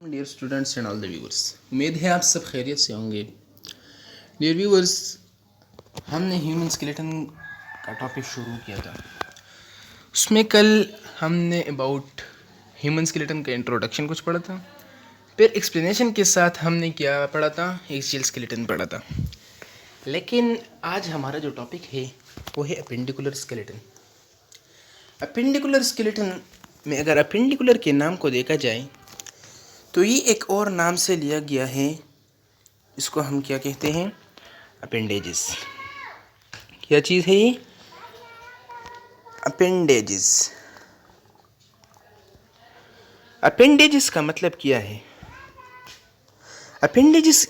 Dear students and all the viewers, उम्मीद है आप सब खैरियत से होंगे। डियर व्यूअर्स, हमने ह्यूमन स्केलेटन का टॉपिक शुरू किया था। उसमें कल हमने अबाउट ह्यूमन स्केलेटन का इंट्रोडक्शन कुछ पढ़ा था। फिर एक्सप्लेनेशन के साथ हमने क्या पढ़ा था, एक्सियल स्केलेटन पढ़ा था। लेकिन आज हमारा जो टॉपिक है वो है अपेंडिकुलर स्केलेटन। अपेंडिकुलर स्केलेटन में अगर अपेंडिकुलर के नाम को देखा जाए तो ये एक और नाम से लिया गया है। इसको हम क्या कहते हैं? अपेंडेजेस। क्या चीज़ है ये? अपेंडेजेस। अपेंडेजेस का मतलब क्या है? अपेंडेजेस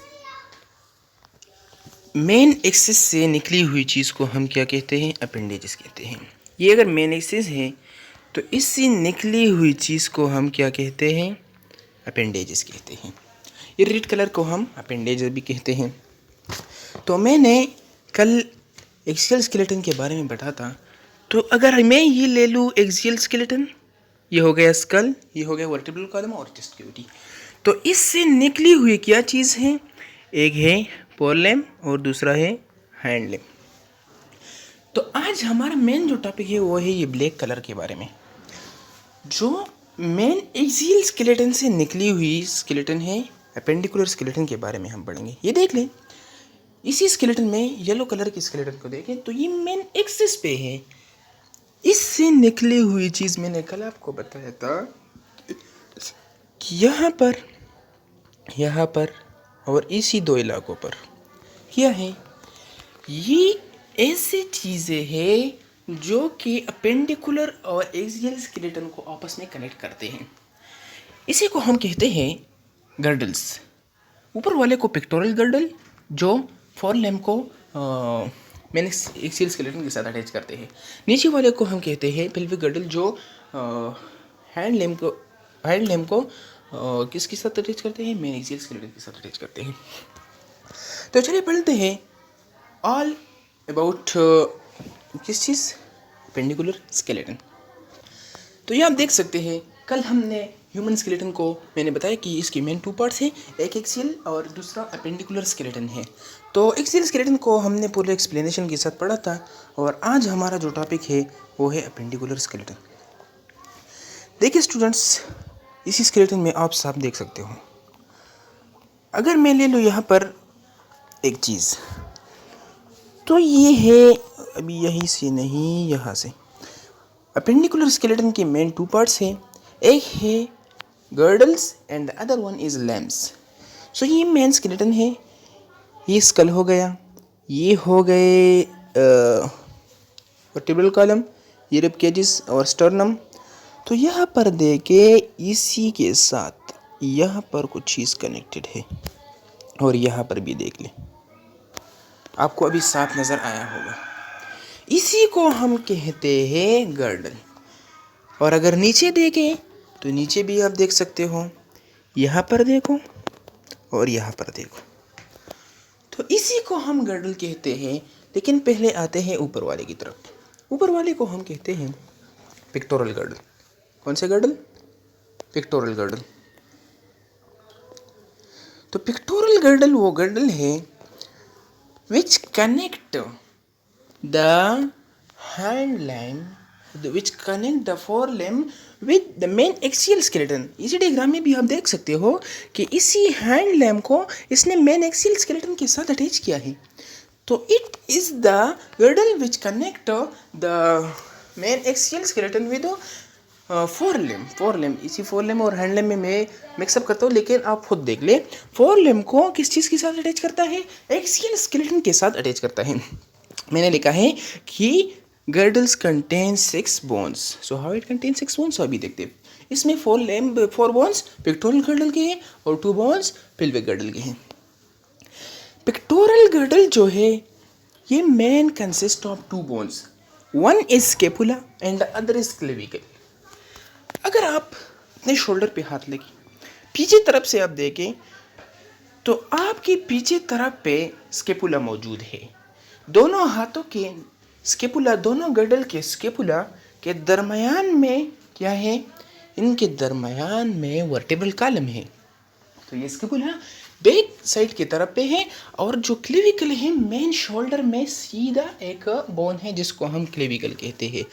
मेन एक्सिस से निकली हुई चीज़ को हम क्या कहते हैं? अपेंडेजेस कहते हैं। ये अगर मेन एक्सिस है तो इससे निकली हुई चीज़ को हम क्या कहते हैं? अपेंडेजेस कहते हैं। ये रेड कलर को हम अपेंडेजेस भी कहते हैं। तो मैंने कल एक्सियल स्केलेटन के बारे में बताया था। तो अगर मैं ये ले लूँ एक्सियल स्केलेटन, ये हो गया स्कल, ये हो गया वर्टिब्रल कॉलम और चेस्ट कैविटी। तो इससे निकली हुई क्या चीज़ है? एक है फोरलेम और दूसरा है हैंडलेम। तो आज हमारा मेन जो टॉपिक है वो है ये ब्लैक कलर के बारे में। जो मेन एक्सियल स्केलेटन से निकली हुई स्केलेटन है, अपेंडिकुलर स्केलेटन के बारे में हम पढ़ेंगे। ये देख लें, इसी स्केलेटन में येलो कलर की स्केलेटन को देखें तो ये मेन एक्सिस पे है। इससे निकली हुई चीज़ मैंने कल आपको बताया था कि यहाँ पर और इसी दो इलाकों पर क्या है? ये ऐसी चीज़ें हैं जो कि अपेंडिकुलर और एक्सियल स्केलेटन को आपस में कनेक्ट करते हैं। इसी को हम कहते हैं गर्डल्स। ऊपर वाले को पिक्टोरल गर्डल जो फोरलेम को मैंने एक्सियल स्केलेटन के साथ अटैच करते हैं। नीचे वाले को हम कहते हैं पेल्विक गर्डल जो हैंडलेम को किसके साथ अटैच करते हैं? मेन एक्सियल स्केलेटन के साथ अटैच करते हैं। तो चलिए पढ़ते हैं ऑल अबाउट किस चीज़? Appendicular skeleton. तो ये आप देख सकते हैं, कल हमने ह्यूमन स्केलेटन को मैंने बताया कि इसके मेन टू पार्ट्स हैं, एक एक्सियल और दूसरा अपेंडिकुलर स्केलेटन है। तो एक्सियल स्केलेटन को हमने पूरे एक्सप्लेनेशन के साथ पढ़ा था और आज हमारा जो टॉपिक है वो है अपेंडिकुलर स्केलेटन। देखिए स्टूडेंट्स, इसी स्केलेटन में आप साफ देख सकते हो। अगर मैं ले लूँ यहाँ पर एक चीज़, तो ये है अभी यहीं से नहीं, यहाँ से। अपेंडिकुलर स्केलेटन के मेन टू पार्ट्स हैं, एक है girdles and the other one is limbs. So ये मेन स्केलेटन है। ये स्कल हो गया, ये हो गए वर्टिब्रल कॉलम, ये रिब केजेस और स्टर्नम। तो यहाँ पर देखे इसी के साथ यहाँ पर कुछ चीज़ कनेक्टेड है और यहाँ पर भी देख ले, आपको अभी साफ नज़र आया होगा। इसी को हम कहते हैं गर्डल। और अगर नीचे देखें तो नीचे भी आप देख सकते हो, यहाँ पर देखो और यहाँ पर देखो। तो इसी को हम गर्डल कहते हैं। लेकिन पहले आते हैं ऊपर वाले की तरफ। ऊपर वाले को हम कहते हैं पिक्टोरल गर्डल। कौन से गर्डल? Pectoral girdle. तो पिक्टोरल गर्डल वो गर्डल है which connect the hindlimb, which connect the forelimb with the main axial skeleton। इसी डायग्राम में भी आप देख सकते हो कि इसी हैंड लैम को इसने मेन एक्सियल स्केलेटन के साथ अटैच किया है। तो it is the girdle which connect the main axial skeleton with forelimb. इसी फोरलिम और हैंडलिम में मैं मिक्सअप करता हूँ, लेकिन आप खुद देख ले। फोरलिम को किस चीज़ के साथ अटैच करता है? एक्सियल स्केलेटन के साथ अटैच करता है। मैंने लिखा है कि girdles contain 6 bones. So how it contain 6 bones? अभी देखते हैं। इसमें 4 बोन्स पिक्टोरल गर्डल के हैं और 2 बोन्स पेल्विक गर्डल के हैं। पिक्टोरल गर्डल जो है ये main consist of 2 bones, one is scapula and the other is clavicle. अगर आप अपने शोल्डर पे हाथ लगे पीछे तरफ से आप देखें तो आपके पीछे तरफ पे स्केपुला मौजूद है। दोनों हाथों के स्केपुला, दोनों गर्डल के स्केपुला के दरमियान में क्या है? इनके दरमियान में वर्टिब्रल कॉलम है। तो ये स्किपुल है बैक साइड की तरफ पे है, और जो क्लेविकल है मेन शोल्डर में सीधा एक बोन है जिसको हम क्लेविकल कहते हैं।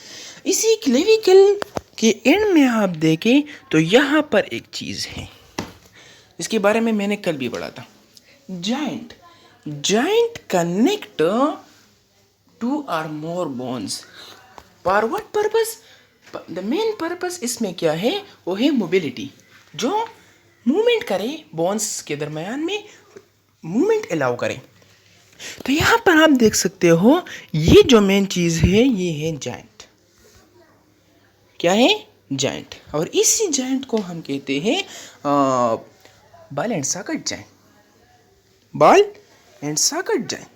इसी क्लेविकल के एंड में आप देखें तो यहाँ पर एक चीज़ है, इसके बारे में मैंने कल भी पढ़ा था। Joint, joint connect two or more bones for what purpose? The main purpose इसमें क्या है, वो है मोबिलिटी, जो मूवमेंट करे, बोन्स के दरमियान में मूवमेंट अलाउ करे। तो यहाँ पर आप देख सकते हो ये जो मेन चीज़ है ये है जॉइंट। क्या है? जॉइंट। और इसी जॉइंट को हम कहते हैं ball and socket joint. Ball and socket joint,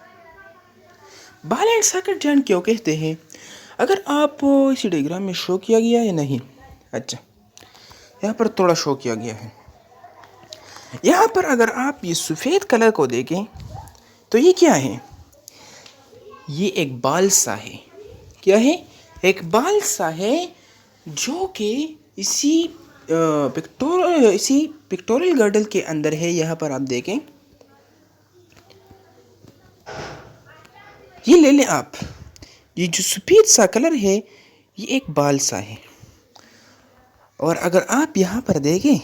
ball and socket joint क्यों कहते हैं? अगर आप इसी डायग्राम में शो किया गया है नहीं, अच्छा यहाँ पर थोड़ा शो किया गया है। यहाँ पर अगर आप ये सफ़ेद कलर को देखें तो ये क्या है? ये एक बाल सा है। क्या है? एक बाल सा है जो कि इसी पिक्टोरियल गर्डल के अंदर है। यहाँ पर आप देखें, ये ले लें आप, ये जो सफ़ेद सा कलर है ये एक बाल सा है। और अगर आप यहाँ पर देखें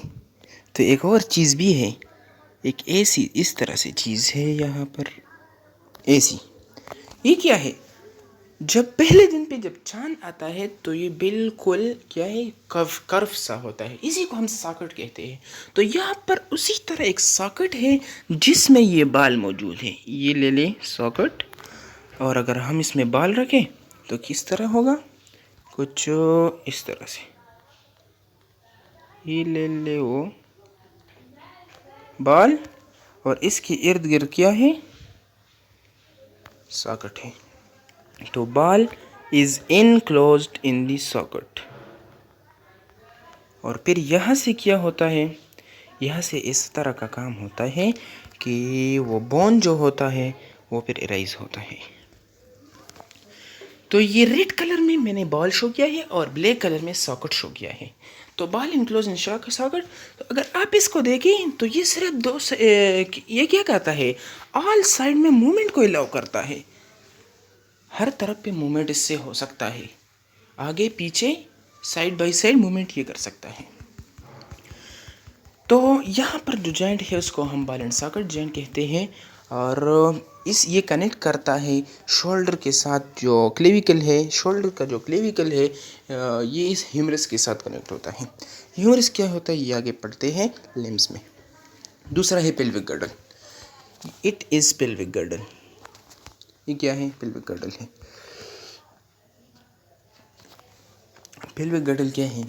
तो एक और चीज़ भी है, एक ऐसी इस तरह से चीज़ है यहाँ पर, ऐसी। ये क्या है? जब पहले दिन पे जब चांद आता है तो ये बिल्कुल क्या है, कर्व सा होता है, इसी को हम सॉकेट कहते हैं। तो यहाँ पर उसी तरह एक सॉकेट है जिसमें ये बाल मौजूद है। ये ले लें सॉकेट, और अगर हम इसमें बाल रखें तो किस तरह होगा? कुछ इस तरह से। ये ले ले वो बाल, और इसके इर्द गिर्द क्या है? सॉकेट है। तो ball is enclosed in the socket. और फिर यहाँ से क्या होता है? यहाँ से इस तरह का काम होता है कि वो बोन जो होता है वो फिर इरेज होता है। तो ये रेड कलर में मैंने बॉल शो किया है और ब्लैक कलर में सॉकेट शो किया है। तो बॉल इनक्लोज इन सॉकेट। तो अगर आप इसको देखें तो ये सिर्फ ये क्या करता है? ऑल साइड में मूवमेंट को अलाउ करता है। हर तरफ पे मूवमेंट इससे हो सकता है, आगे पीछे साइड बाय साइड मूवमेंट ये कर सकता है। तो यहाँ पर जो जॉइंट है उसको हम बॉल एंड सॉकेट जॉइंट कहते हैं। और ये कनेक्ट करता है शोल्डर के साथ, जो क्लेविकल है, शोल्डर का जो क्लेविकल है ये इस ह्यूमरस के साथ कनेक्ट होता है। ह्यूमरस क्या होता है? ये आगे पढ़ते हैं लिम्स में। दूसरा है pelvic girdle. It is pelvic girdle. ये क्या है? पेल्विक गर्डल है। पेल्विक गर्डल क्या है?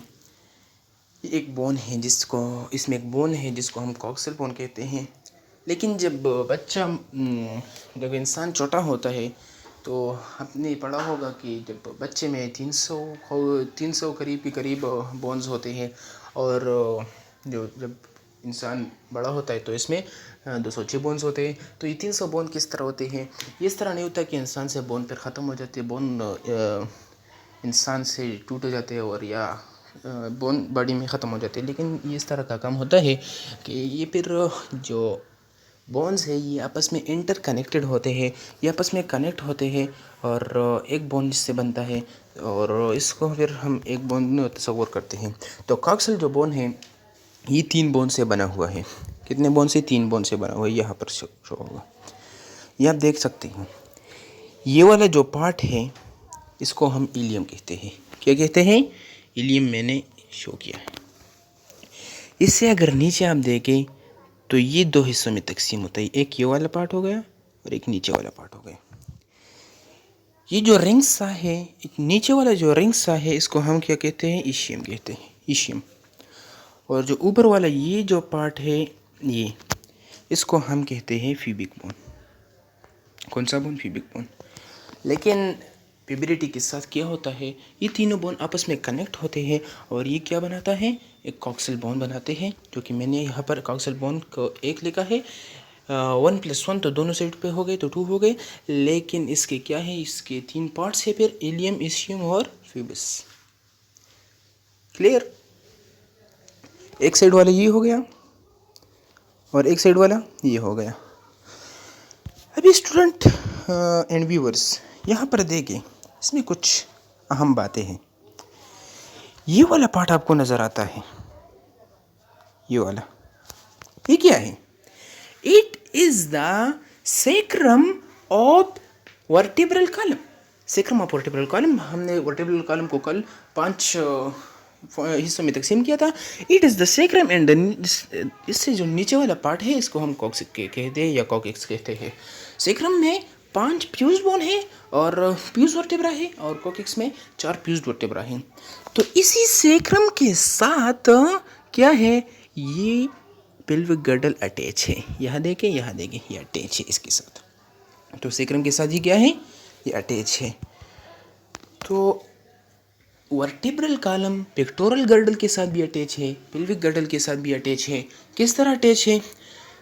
ये एक बोन है जिसको, इसमें एक बोन है जिसको हम कॉक्सिल बोन कहते हैं। लेकिन जब इंसान छोटा होता है तो आपने पढ़ा होगा कि जब बच्चे में 300 करीब के करीब बोन्स होते हैं, और जब इंसान बड़ा होता है तो इसमें 206 बोन्स होते हैं। तो ये 300 बोन किस तरह होते हैं? ये इस तरह नहीं होता कि इंसान से बोन फिर ख़त्म हो जाते हैं, बोन इंसान से टूट जाते हैं और या बोन बॉडी में ख़त्म हो जाते हैं। लेकिन ये इस तरह का काम होता है कि ये फिर जो बोन्स है ये आपस में इंटर कनेक्टेड होते हैं, ये आपस में कनेक्ट होते हैं और एक बोन जिससे बनता है, और इसको फिर हम एक बोन तस्वर करते हैं। तो कॉक्सिल जो बोन है ये 3 बोन से बना हुआ है। कितने बोन से? 3 बोन से बना हुआ है। यहाँ पर शो होगा, ये आप देख सकते हैं। ये वाला जो पार्ट है इसको हम इलियम कहते हैं। क्या कहते हैं? इलियम मैंने शो किया है। इससे अगर नीचे आप देखें तो ये 2 हिस्सों में तकसीम होता है, एक ये वाला पार्ट हो गया और एक नीचे वाला पार्ट हो गया। ये जो रिंग सा है, एक नीचे वाला जो रिंग सा है इसको हम क्या कहते हैं? इशियम कहते हैं, इशियम। और जो ऊपर वाला ये जो पार्ट है ये, इसको हम कहते हैं फ्यूबिक बोन। कौन सा बोन? फ्यूबिक बोन। लेकिन प्यूबरिटी के साथ क्या होता है? ये तीनों बोन आपस में कनेक्ट होते हैं और ये क्या बनाता है? एक कॉक्सिल बोन बनाते हैं, जो कि मैंने यहाँ पर कॉक्सिल बोन को 1 लिखा है। 1 + 1 तो दोनों साइड पे हो गए तो 2 हो गए। लेकिन इसके क्या है? इसके 3 पार्ट्स है फिर, इलियम, इशियम और फ्यूबस। क्लियर? एक साइड वाला ये हो गया और एक साइड वाला ये हो गया। अभी स्टूडेंट एंड व्यूअर्स यहाँ पर देखें, इसमें कुछ अहम बातें हैं। ये वाला पार्ट आपको नज़र आता है, ये वाला, ये क्या है? It is the sacrum of vertebral column. Sacrum of vertebral column, हमने वर्टिब्रल कॉलम को कल 5 हिस्सों में तकसीम किया था। It is the sacrum and इससे जो नीचे वाला पार्ट है इसको हम कॉक्सिक्स कहते हैं या कॉक्सिक्स कहते हैं। सेक्रम में 5 फ्यूज बोन है और फ्यूज वर्टेब्रा है, और कॉक्सिक्स में 4 फ्यूज वर्टेब्रा है। तो इसी सेक्रम के साथ क्या है, ये पेल्विक गर्डल अटैच है। यहाँ देखें, यहाँ देखें, ये अटैच है इसके साथ। तो सेक्रम के साथ ही क्या है, ये अटैच है। तो वर्टिब्रल कॉलम पेक्टोरल गर्डल के साथ भी अटैच है, पेल्विक गर्डल के साथ भी अटैच है। किस तरह अटैच है?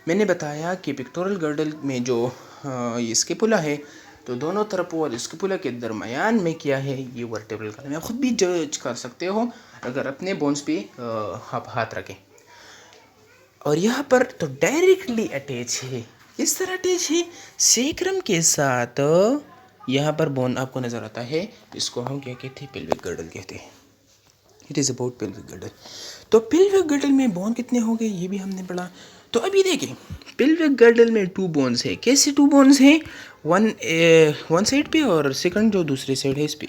मैंने बताया कि पेक्टोरल गर्डल में जो ये स्केपुला है, तो दोनों तरफ और स्केपुला के दरमियान में क्या है, ये वर्टिब्रल कॉलम। आप खुद भी जज कर सकते हो अगर अपने बोन्स पे आप हाथ रखें। और यहाँ पर तो डायरेक्टली अटैच है। किस तरह अटैच है? सेक्रम के साथ यहाँ पर बोन आपको नज़र आता है, इसको हम क्या कहते हैं, पेल्विक गर्डल कहते हैं। It is about pelvic girdle. तो पेल्विक गर्डल में बोन कितने हो गए, ये भी हमने पढ़ा। तो अभी देखें, पेल्विक गर्डल में 2 बोन्स है। कैसे 2 बोन्स हैं? वन साइड पे और सेकंड जो दूसरी साइड है इस पे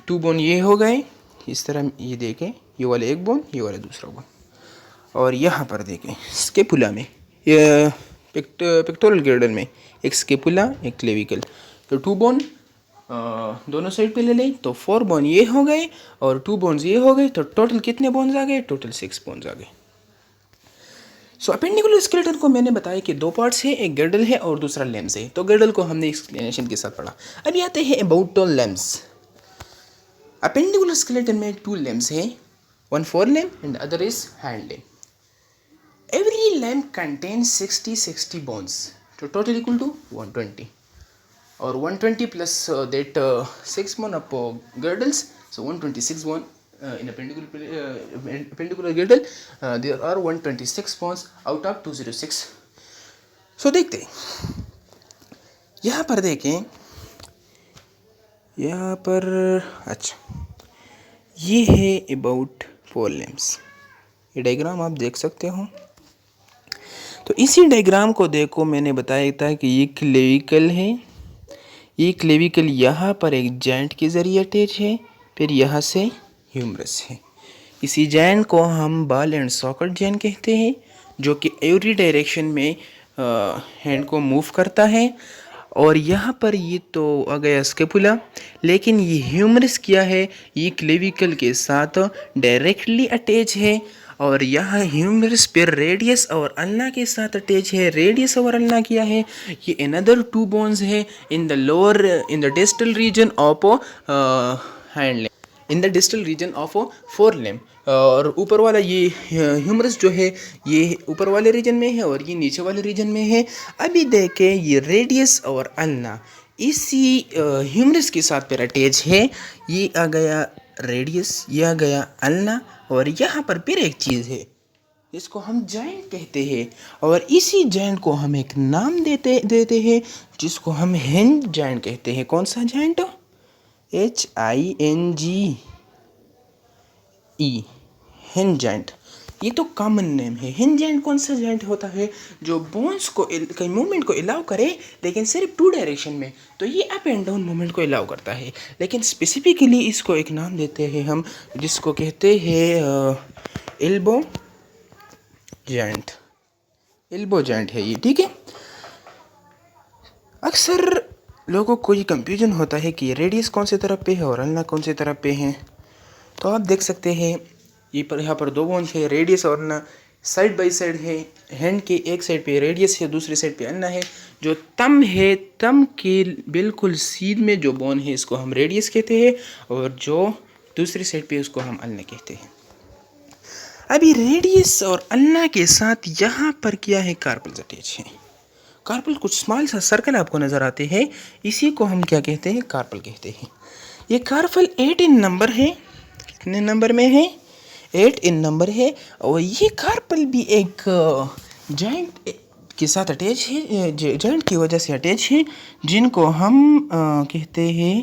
2 बोन ये हो गए। इस तरह ये देखें, ये वाला एक बोन, ये वाला दूसरा बोन। और यहाँ पर देखें स्केपुला में, पेक्टोरल गर्डल में एक स्केपुला, एक क्लेविकल। तो 2 बोन दोनों साइड पे ले लें तो 4 बोन ये हो गए और 2 बोन्स ये हो गए। तो टोटल कितने बोन्स आ गए? टोटल 6 बोन्स आ गए। सो अपेंडिकुलर स्केलेटन को मैंने बताया कि 2 पार्ट्स है, एक गर्डल है और दूसरा लेम्स है। तो गर्डल को हमने एक्सप्लेनेशन के साथ पढ़ा। अभी आते हैं अबाउट लेम्स। अपेंडिकुलर स्केलेटन में 2 लेम्स है, one forelimb and the other is hind limb. Every limb contains 60 bones, so total equal to 120, or 120 plus that 6 bone of girdles, so 126 bone in appendicular girdle. There are 126 bones out of 206. So देखते हैं, यहाँ पर देखें, यहाँ पर अच्छा ये है अबाउट 4 limbs। ये डायग्राम आप देख सकते हो। तो इसी डायग्राम को देखो, मैंने बताया था कि ये क्लेविकल है। ये क्लेविकल यहाँ पर एक जॉइंट के ज़रिए अटैच है, फिर यहाँ से ह्यूमरस है। इसी जॉइंट को हम बॉल एंड सॉकेट जॉइंट कहते हैं, जो कि एवरी डायरेक्शन में हैंड को मूव करता है। और यहाँ पर ये तो आ गया स्केपुला, लेकिन ये ह्यूमरस क्या है, ये क्लेविकल के साथ डायरेक्टली अटैच है। और यहाँ ह्यूमरस पर रेडियस और अल्ना के साथ अटैच है। रेडियस और अल्ना क्या है, ये अनदर 2 बोन्स है in the lower in the distal region of hand limb, in the distal region of 4 limb. और ऊपर वाला ये ह्यूमरस जो है ये ऊपर वाले रीजन में है और ये नीचे वाले रीजन में है। अभी देखें, ये रेडियस और अल्ना इसी ह्यूमरस के साथ पर अटैच है। ये आ गया रेडियस, ये आ गया अल्ना, और यहाँ पर फिर एक चीज़ है, इसको हम जॉइंट कहते हैं। और इसी जॉइंट को हम एक नाम देते हैं, जिसको हम हिंज जॉइंट कहते हैं। कौन सा जॉइंट? HINGE, hinge joint. ये तो कॉमन नेम है। हिंज जॉइंट कौन सा जॉइंट होता है, जो बोन्स को कई मूवमेंट को अलाउ करे, लेकिन सिर्फ 2 डायरेक्शन में। तो ये अप एंड डाउन मूवमेंट को अलाउ करता है, लेकिन स्पेसिफिकली इसको एक नाम देते हैं हम, जिसको कहते हैं एल्बो जॉइंट। एल्बो जॉइंट है ये, ठीक है। अक्सर लोगों को ये कंफ्यूजन होता है कि रेडियस कौन से तरफ पे है और अल्ना कौन से तरफ पे है। तो आप देख सकते हैं, यहाँ पर 2 बोन्स है, रेडियस और अल्ना साइड बाय साइड है। हैंड के एक साइड पे रेडियस है, दूसरी साइड पे अल्ना है। जो तम है, तम के बिल्कुल सीध में जो बोन है, इसको हम रेडियस कहते हैं, और जो दूसरी साइड पे उसको हम अल्ना कहते हैं। अभी रेडियस और अल्ना के साथ यहाँ पर क्या है, कार्पल्स अटैच है। कार्पल कुछ स्मॉल सा सर्कल आपको नज़र आते हैं, इसी को हम क्या कहते हैं, कार्पल कहते हैं। ये कार्पल 8 इन नंबर है। कितने नंबर में है? 8 इन नंबर है। और ये कार्पल भी एक जॉइंट के साथ अटैच है, जॉइंट की वजह से अटैच है, जिनको हम कहते हैं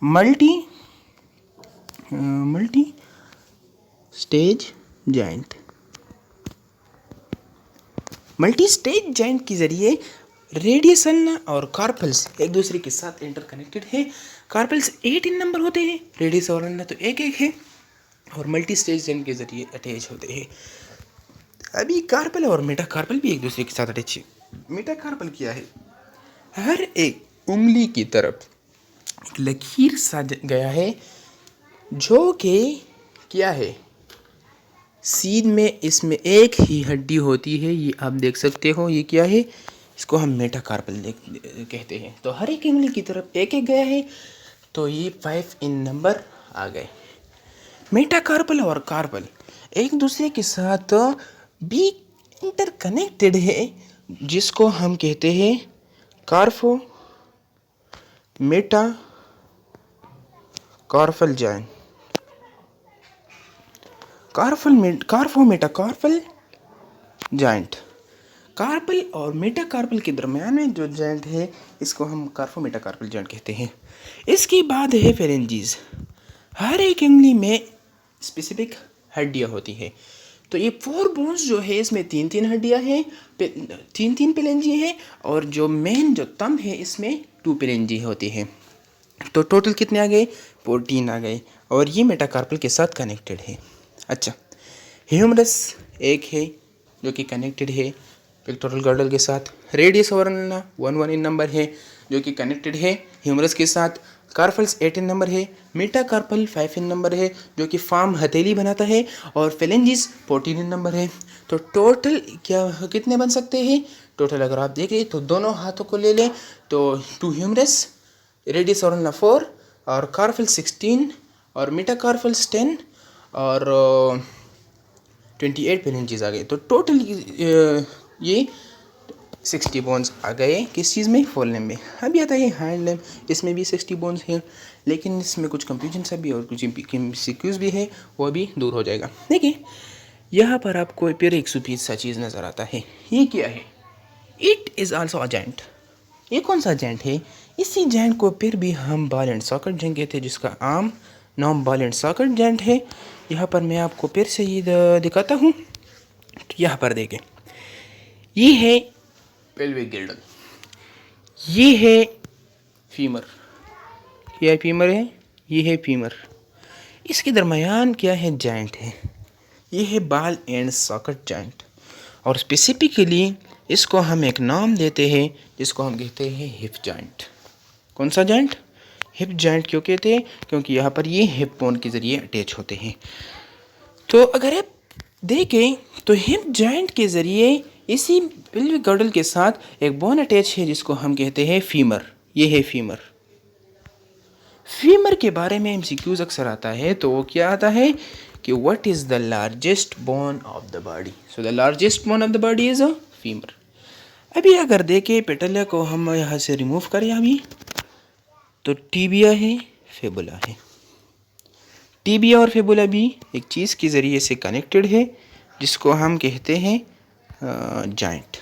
multi stage joint. Multi stage joint के ज़रिए रेडियस अल्ना और कार्पल्स एक दूसरे के साथ इंटरकनेक्टेड है। कार्पल्स 8 इन नंबर होते हैं, रेडियस और अल्ना तो एक एक है, और मल्टी स्टेज जॉइंट के ज़रिए अटैच होते हैं। अभी कार्पल और मेटाकार्पल भी एक दूसरे के साथ अटैच है। मेटाकार्पल क्या है? हर एक उंगली की तरफ एक लकीर सा गया है, जो कि क्या है, सीध में इसमें एक ही हड्डी होती है। ये आप देख सकते हो, ये क्या है, इसको हम मेटाकार्पल कहते हैं। तो हर एक उंगली की तरफ एक एक गया है, तो ये 5 इन नंबर आ गए। मेटाकार्पल और कार्पल एक दूसरे के साथ भी इंटरकनेक्टेड है, जिसको हम कहते हैं carpo meta carpal joint. Carpo metacarpal joint. Carpal और मेटाकार्पल के दरम्यान में जो जॉइंट है, इसको हम कार्फो मेटाकार्पल जॉइंट कहते हैं। इसके बाद है फेरेंजीज। हर एक उंगली में स्पेसिफिक हड्डियाँ होती है। तो ये 4 बोन्स जो है, इसमें 3-3 हड्डियाँ हैं, 3-3 पेलेंजी है, और जो मेन जो थंब है, इसमें 2 पेलेंजी होती है। तो टोटल कितने आ गए? 14 आ गए, और ये मेटाकार्पल के साथ कनेक्टेड है। अच्छा, ह्यूमरस एक है जो कि कनेक्टेड है पेक्टोरल गर्डल के साथ। रेडियस और अल्ना 1 इन नंबर है, जो कि कनेक्टेड है ह्यूमरस के साथ। कार्पल्स 8 इन नंबर है। मेटाकार्पल 5 इन नंबर है, जो कि फार्म हथेली बनाता है, और फेलेंजिस 14 इन नंबर है। तो टोटल कितने बन सकते हैं? टोटल अगर आप देखें तो दोनों हाथों को ले लें तो 2 ह्यूमरस, रेडियस और अल्ना 4, और कार्पल 16, और मेटाकार्पल्स 10, और 28 पेलेंजीज आ गए। तो टोटल ये 60 बोन्स आ गए। किस चीज़ में? फोर लिम्ब में। अभी आता है हैंड लिम्ब, इसमें भी 60 बोन्स हैं, लेकिन इसमें कुछ कंफ्यूजन सा भी और कुछ सिक्यूज भी है, वो भी दूर हो जाएगा। देखिए, यहाँ पर आपको फिर एक सुपीस सा चीज़ नज़र आता है। ये क्या है? It is also a joint. ये कौन सा जॉइंट है? इसी जॉइंट को फिर भी हम बॉल एंड सॉकेट जॉइंट कहते हैं, जिसका आम नाम बॉल एंड सॉकेट जॉइंट है। यहाँ पर मैं आपको फिर से ये दिखाता हूँ। तो यहाँ पर देखें, ये है पेल्विक गिल्डल, ये है फीमर, ये फीमर है, ये है फीमर। इसके दरमियान क्या है? जॉइंट है, ये है बॉल एंड सॉकेट जॉइंट। और स्पेसिफिकली इसको हम एक नाम देते हैं, जिसको हम कहते हैं हिप जॉइंट। कौन सा जॉइंट? Hip joint. क्यों कहते हैं? क्योंकि यहाँ पर ये हिप बोन के ज़रिए अटैच होते हैं। तो अगर आप देखें तो हिप जॉइंट के ज़रिए इसी पेल्विक गर्डल के साथ एक बोन अटैच है, जिसको हम कहते हैं फीमर। ये है फीमर। फीमर के बारे में एमसीक्यूज अक्सर आता है, तो वो क्या आता है कि what is the largest bone of the body? So the largest bone of the body is a femur. अभी अगर देखें पेटलिया को हम यहाँ से रिमूव करें अभी, तो टीबिया है, फेबुला है। टीबिया और फेबुला भी एक चीज़ के ज़रिए से कनेक्टेड है, जिसको हम कहते हैं जॉइंट।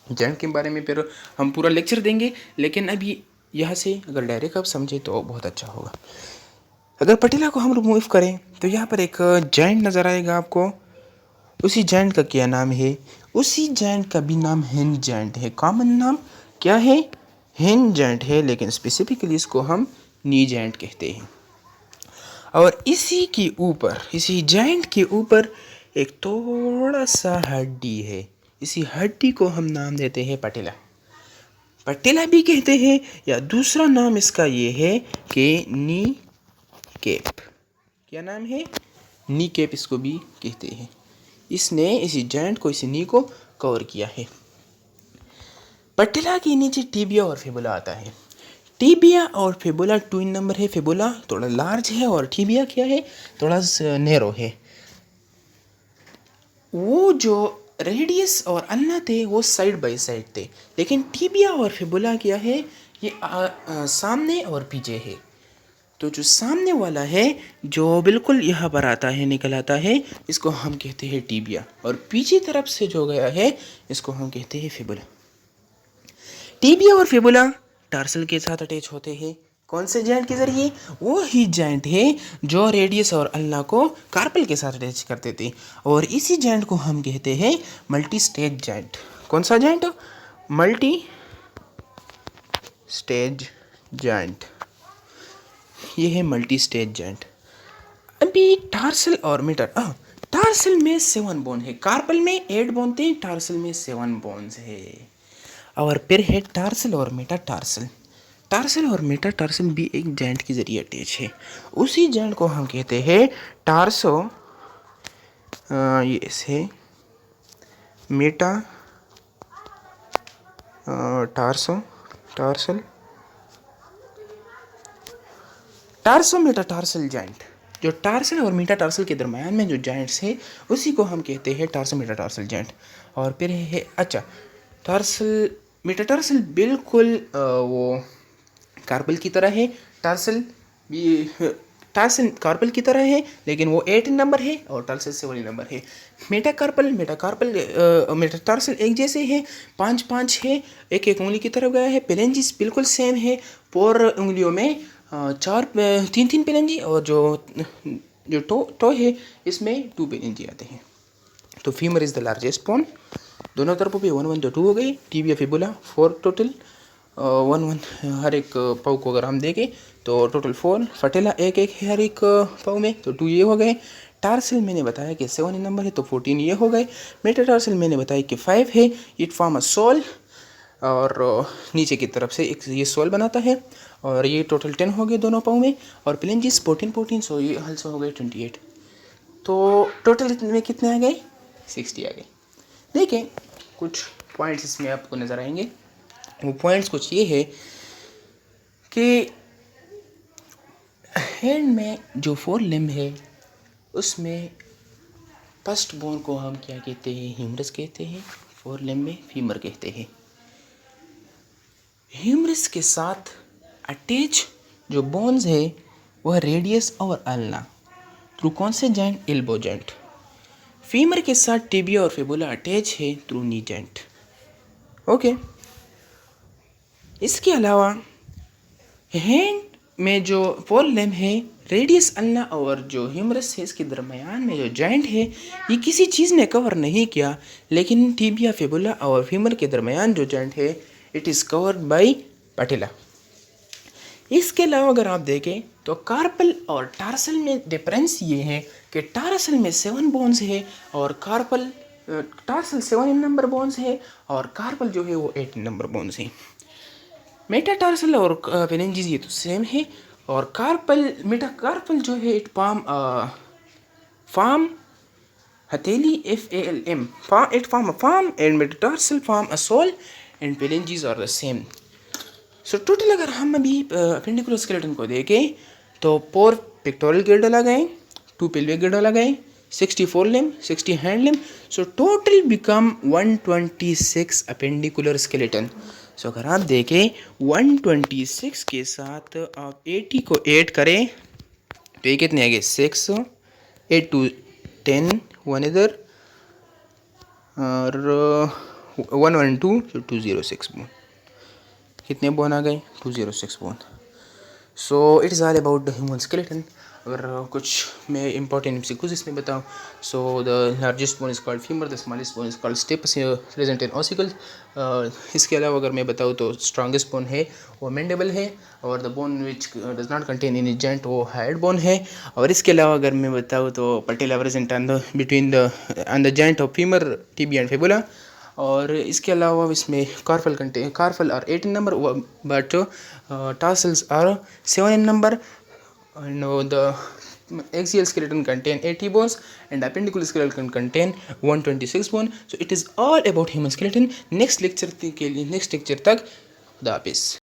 जॉइंट के बारे में फिर हम पूरा लेक्चर देंगे, लेकिन अभी यहाँ से अगर डायरेक्ट आप समझे तो बहुत अच्छा होगा। अगर पटेला को हम रिमूव करें तो यहाँ पर एक जॉइंट नज़र आएगा आपको। उसी जॉइंट का क्या नाम है? उसी जॉइंट का भी नाम हिंज जॉइंट है। कॉमन नाम क्या है? हिंज जॉइंट है, लेकिन स्पेसिफिकली इसको हम नी जॉइंट कहते हैं। और इसी के ऊपर, इसी जॉइंट के ऊपर एक थोड़ा सा हड्डी है। इसी हड्डी को हम नाम देते हैं पटेला। पटेला भी कहते हैं, या दूसरा नाम इसका ये है कि नी केप। क्या नाम है? नी केप इसको भी कहते हैं। इसने इसी जॉइंट को, इसी नी को कवर किया है। पटेला के नीचे टीबिया और फेबुला आता है। टीबिया और फेबुला 2 इन नंबर है। फेबुला थोड़ा लार्ज है, और टीबिया क्या है? थोड़ा नैरो है। वो जो रेडियस और अल्ना थे, वो साइड बाय साइड थे, लेकिन टीबिया और फेबुला क्या है? ये सामने और पीछे है। तो जो सामने वाला है जो बिल्कुल यहाँ पर आता है, निकल आता है, इसको हम कहते हैं टीबिया। और पीछे तरफ से जो गया है इसको हम कहते हैं फिबुला। टीबिया और फिबुला टार्सल के साथ अटैच होते हैं। कौन से जॉइंट के जरिए? वो ही जॉइंट है जो रेडियस और अल्ना को कार्पल के साथ अटैच करते थे। और इसी जॉइंट को हम कहते हैं मल्टी स्टेज जॉइंट। कौन सा जॉइंट? Multi stage joint. ये है मल्टी स्टेज जॉइंट। अभी टार्सल और मेटा टार्सल में 7 बोन है, कार्पल में 8 बोन थे, टार्सल में 7 बोन्स है। और फिर है टार्सल और मेटाटार्सल। टार्सल और मेटाटार्सल भी एक जॉइंट के जरिए अटैच है। उसी जॉइंट को हम कहते हैं टार्सो, ये है मेटा टार्सो मेटाटार्सल जॉइंट। जो टार्सल और मेटाटार्सल के दरम्यान में जो जॉइंट्स है उसी को हम कहते हैं टार्सो मेटाटार्सल जॉइंट। और फिर है टार्सल मेटाटार्सल बिल्कुल वो कार्पल की तरह है। टार्सल कार्पल की तरह है, लेकिन वो 8 नंबर है और टार्सल 7 नंबर है। मेटाटार्सल एक जैसे है, 5-5 है, एक एक उंगली की तरफ गया है। पेलेंजिस बिल्कुल सेम है, 4 उंगलियों में 3 पेलेंजी, और जो टो है इसमें 2 पेलेंजी आते हैं। तो femur is the largest bone. दोनों तरफों पे 1-1 तो 2 हो गई। टीबिया फिबुला 4 टोटल, 1-1 हर एक पाव को अगर हम देखें तो टोटल 4। फटेला एक है हर एक पाव में, तो 2 ये हो गए। टार्सल मैंने बताया कि 7 नंबर है, तो 14 ये हो गए। मेटाटार्सल मैंने बताया कि 5 है। इट फॉर्म अ सोल, और नीचे की तरफ से एक ये सोल बनाता है। और ये टोटल 10 हो गए दोनों पाव में। और प्लेंजिस 14, सो ये हल्सो हो गए 28। तो टोटल में कितने आ गए? 60 आ गए। देखें कुछ पॉइंट्स इसमें आपको नज़र आएंगे। वो पॉइंट्स कुछ ये है कि हैंड में जो 4 लिम्ब है उसमें फर्स्ट बोन को हम क्या कहते हैं? ह्यूमरस कहते हैं। 4 लिम्ब में फीमर कहते हैं। ह्यूमरस के साथ अटैच जो बोन्स है वह रेडियस और अल्ना थ्रू कौन से जॉइंट? Elbow joint. फीमर के साथ टिबिया और फिबुला अटैच है थ्रू नी जॉइंट। ओके। इसके अलावा हैंड में जो 4 लिम्ब है, रेडियस अल्ना और जो ह्यूमरस है, इसके दरमियान में जो जॉइंट है ये किसी चीज़ ने कवर नहीं किया, लेकिन टिबिया फिबुला और फीमर के दरमियान जो जॉइंट है इट इज़ कवर्ड बाय पैटेला। इसके अलावा अगर आप देखें तो कार्पल और टार्सल में डिफरेंस ये है कि टार्सल में 7 बोन्स है और टार्सल 7 नंबर बोन्स है और कार्पल जो है वो 8 नंबर बोन्स है। मेटाटार्सल और पेलेंजिस ये तो सेम है। और मेटाकार्पल जो है इट फार्म हथेली FALM, it form a farm, and metatarsal form a sole, and phalanges are the same. So total अगर हम अभी अपेंडिकुलर स्केलेटन को देखें तो 4 पेक्टोरल गिल्डा लगाएं, 2 पेल्विक गिल्डा लगाएं, 64 limb, 60 hand limb, so total become 126 appendicular skeleton. So अगर आप देखें 126 के साथ आप 80 को ऐड करें तो ये कितने आ गए? 6, 8 to 10, 1 इधर और 112, so 206 बोन। कितने बोन आ गए? 206 bone. So it is all about the human skeleton. अगर कुछ मैं इंपॉर्टेंट MCQs इसमें बताऊँ, so the largest bone is called femur, the smallest bone is called stapes present in ossicle. इसके अलावा अगर मैं बताऊँ तो स्ट्रॉन्गेस्ट बोन है वो मैंडिबल है, और the bone which does not contain any joint वो हाइड बोन है। और इसके अलावा अगर मैं बताऊँ तो patella present on the joint of femur, tibia and fibula. और इसके अलावा इसमें कार्पल आर 18 नंबर, but tarsals are 7 number, and the axial skeleton contain 80 bones and appendicular skeleton contain 126 bone. So it is all about human skeleton. Next lecture तक खुदा हाफिज़।